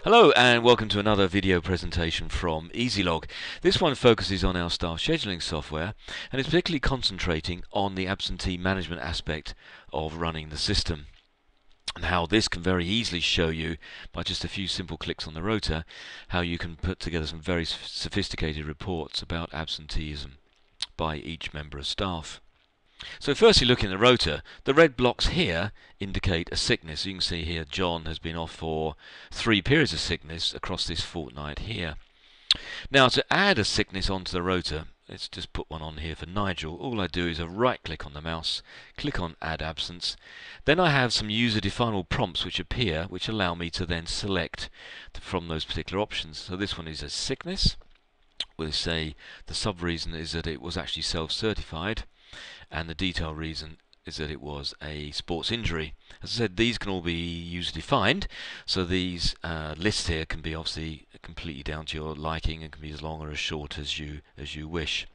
Hello and welcome to another video presentation from easyLog. This one focuses on our staff scheduling software and is particularly concentrating on the absentee management aspect of running the system, and how this can very easily show you, by just a few simple clicks on the rota, how you can put together some very sophisticated reports about absenteeism by each member of staff. So firstly, looking at the rota, the red blocks here indicate a sickness. You can see here John has been off for 3 periods of sickness across this fortnight here. Now, to add a sickness onto the rota, let's just put one on here for Nigel. All I do is a right click on the mouse, click on add absence. Then I have some user definable prompts which appear, which allow me to then select from those particular options. So this one is a sickness. We'll say the sub reason is that it was actually self-certified, and the detail reason is that it was a sports injury. As I said, these can all be user defined, so these lists here can be obviously completely down to your liking and can be as long or as short as you wish.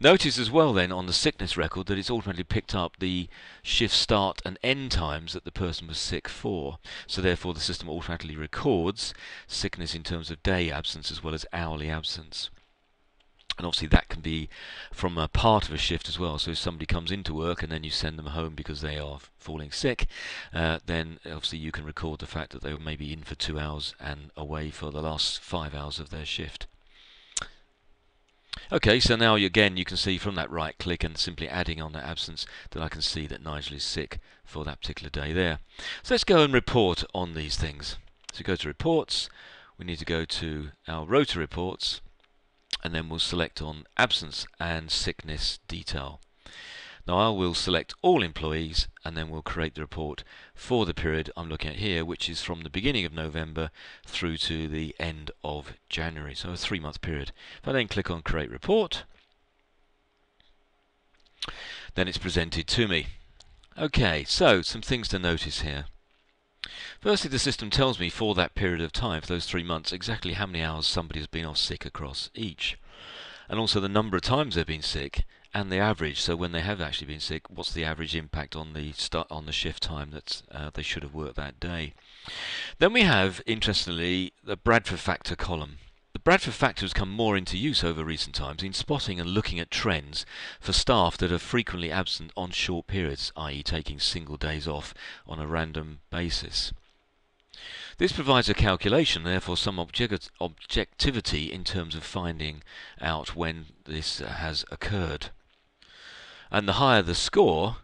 Notice as well then on the sickness record that it's automatically picked up the shift start and end times that the person was sick for, so therefore the system automatically records sickness in terms of day absence as well as hourly absence. And obviously that can be from a part of a shift as well. So if somebody comes into work and then you send them home because they are falling sick, then obviously you can record the fact that they were maybe in for 2 hours and away for the last 5 hours of their shift. Okay, so now again you can see from that right click and simply adding on that absence that I can see that Nigel is sick for that particular day there. So let's go and report on these things. So go to reports, we need to go to our rota reports, and then we'll select on absence and sickness detail. Now I will select all employees and then we'll create the report for the period I'm looking at here, which is from the beginning of November through to the end of January, so a 3-month period. If I then click on create report, then it's presented to me. Okay, so some things to notice here. Firstly, the system tells me for that period of time, for those 3 months, exactly how many hours somebody has been off sick across each, and also the number of times they've been sick and the average. So when they have actually been sick, what's the average impact on the shift time that they should have worked that day. Then we have, interestingly, the Bradford Factor column. The Bradford Factor has come more into use over recent times in spotting and looking at trends for staff that are frequently absent on short periods, i.e. taking single days off on a random basis. This provides a calculation, therefore some objectivity in terms of finding out when this has occurred. And the higher the score,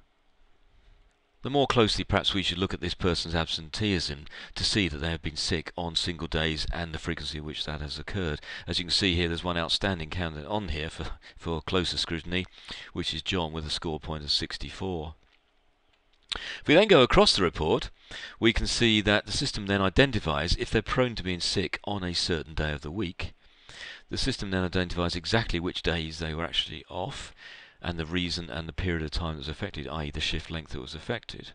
the more closely perhaps we should look at this person's absenteeism to see that they have been sick on single days and the frequency at which that has occurred. As you can see here, there's one outstanding candidate on here for closer scrutiny, which is John with a score point of 64. If we then go across the report, we can see that the system then identifies if they're prone to being sick on a certain day of the week. The system then identifies exactly which days they were actually off and the reason and the period of time that was affected, i.e. the shift length that was affected.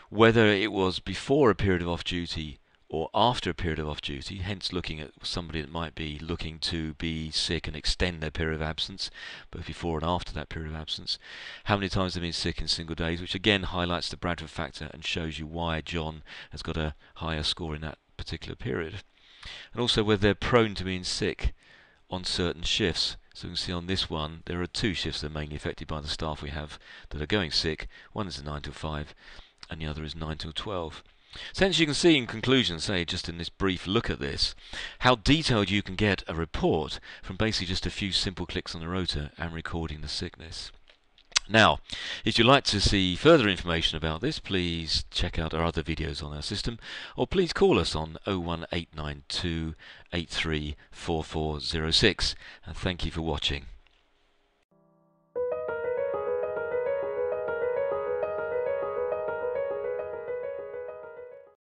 Whether it was before a period of off-duty or after a period of off-duty, hence looking at somebody that might be looking to be sick and extend their period of absence, both before and after that period of absence. How many times they've been sick in single days, which again highlights the Bradford Factor and shows you why John has got a higher score in that particular period. And also whether they're prone to being sick on certain shifts. So you can see on this one, there are 2 shifts that are mainly affected by the staff we have that are going sick. One is a 9 till 5 and the other is 9 till 12. So hence you can see in conclusion, say just in this brief look at this, how detailed you can get a report from basically just a few simple clicks on the rota and recording the sickness. Now, if you'd like to see further information about this, please check out our other videos on our system, or please call us on 01892 834406. And thank you for watching.